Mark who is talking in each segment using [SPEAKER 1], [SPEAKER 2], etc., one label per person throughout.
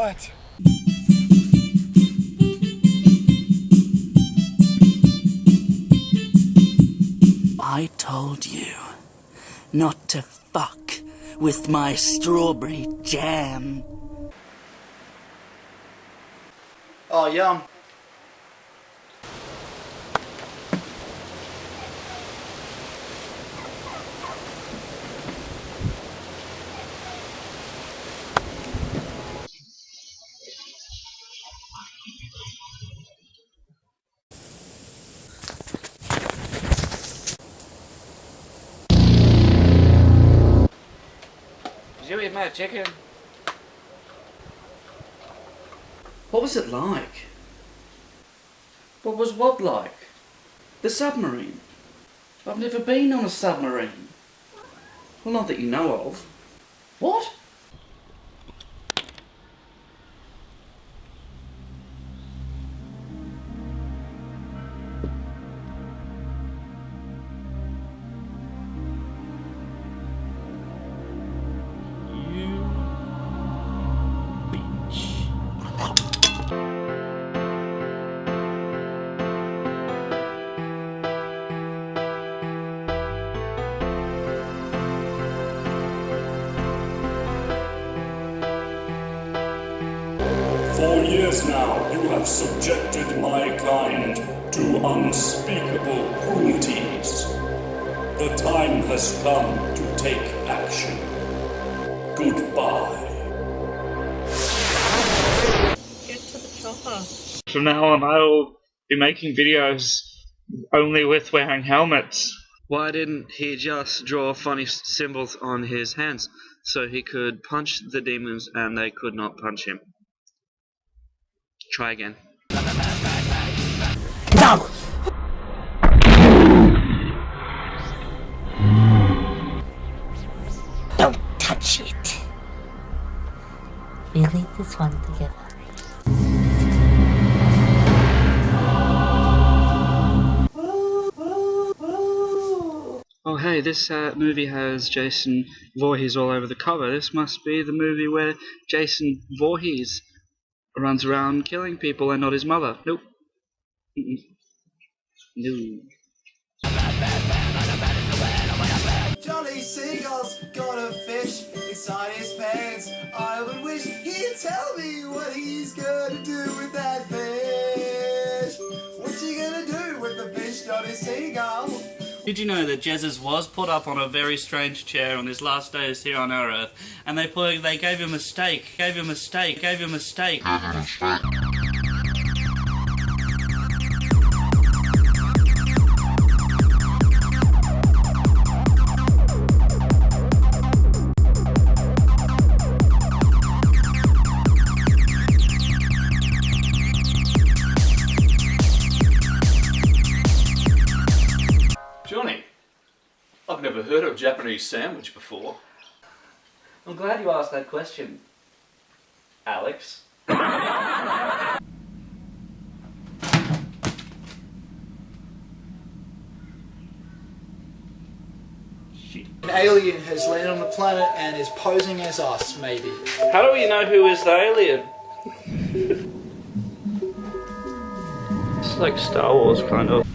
[SPEAKER 1] What?
[SPEAKER 2] I told you not to fuck with my strawberry jam.
[SPEAKER 3] Oh, yum.
[SPEAKER 4] Did you eat my chicken?
[SPEAKER 3] What was it like? What was what like? The submarine. I've never been on a submarine. Well, not that you know of. What?
[SPEAKER 5] For years now, you have subjected my kind to unspeakable cruelties. The time has come to take action. Goodbye.
[SPEAKER 6] Get to the chopper.
[SPEAKER 4] From now on, I will be making videos only with wearing helmets.
[SPEAKER 7] Why didn't he just draw funny symbols on his hands so he could punch the demons and they could not punch him? Try again.
[SPEAKER 2] No! Don't touch it. Really, this one together.
[SPEAKER 7] Oh hey, this movie has Jason Voorhees all over the cover. This must be the movie where Jason Voorhees runs around killing people and not his mother. Nope. No.
[SPEAKER 1] Johnny Seagull's got a fish inside his pants. I would wish he'd tell me what he's gonna do with that fish. What's he gonna do with the fish, Johnny Seagull?
[SPEAKER 4] Did you know that Jesus was put up on a very strange chair on his last days here on our earth, and they gave him a steak, gave him a steak.
[SPEAKER 8] Johnny, I've never heard of Japanese sandwich before.
[SPEAKER 3] I'm glad you asked that question, Alex. An alien has landed on the planet and is posing as us, maybe.
[SPEAKER 4] How do we know who is the alien? It's like Star Wars, kind of.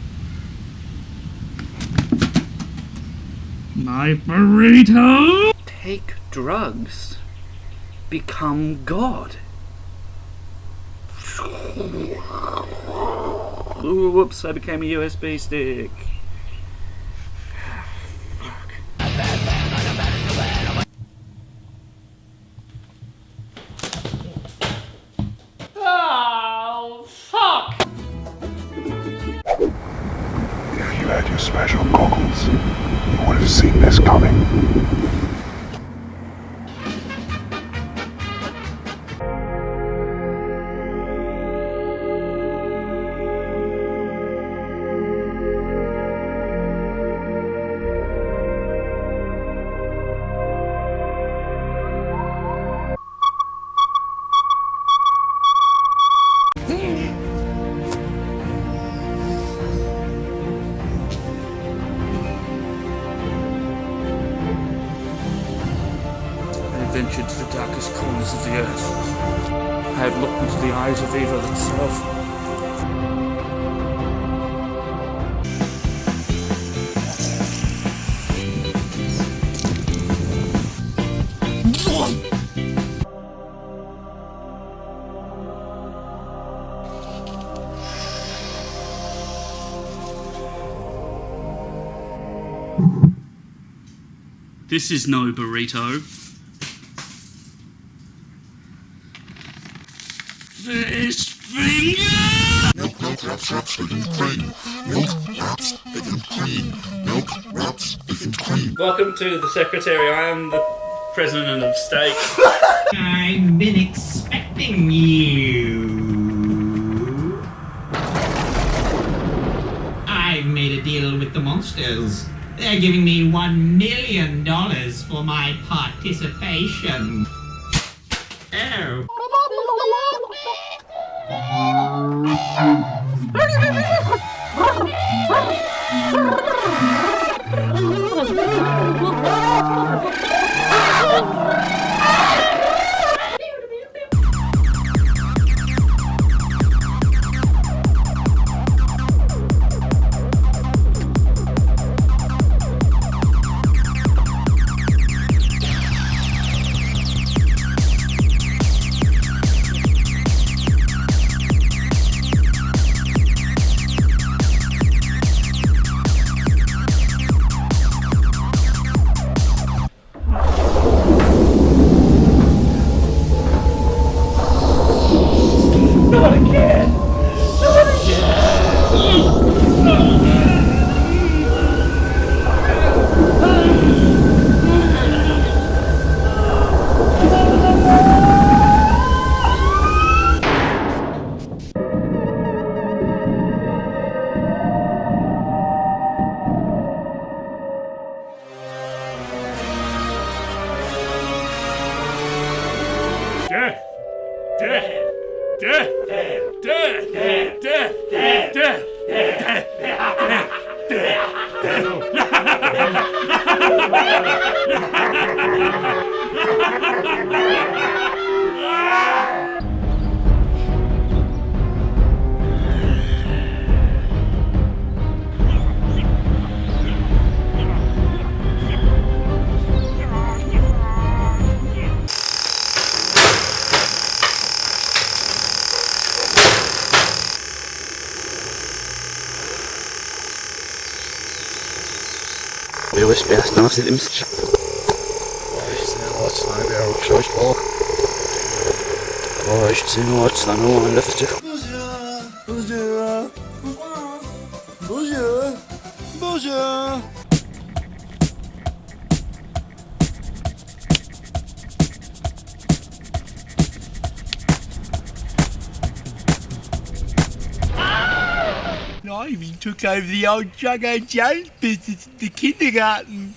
[SPEAKER 4] My burrito!
[SPEAKER 7] Take drugs. Become God.
[SPEAKER 4] Ooh, whoops, I became a USB stick.
[SPEAKER 8] Oh, fuck!
[SPEAKER 9] If you had your special goggles, you would have seen this coming.
[SPEAKER 4] I ventured to the darkest corners of the earth.
[SPEAKER 3] I have looked into the eyes of evil itself.
[SPEAKER 4] This is no burrito. Fish finger!
[SPEAKER 9] Milk wraps, bacon, cream. Milk wraps, bacon, cream. Milk wraps, bacon, cream.
[SPEAKER 4] Welcome to the secretary. I am the president of steak.
[SPEAKER 10] I've been expecting you. I've made a deal with the monsters. They're giving me $1 million for my participation. Oh.
[SPEAKER 2] Byłeś piasno na tym
[SPEAKER 1] Bonjour. Bonjour. I even took over the old Juggo Jones business at the kindergarten.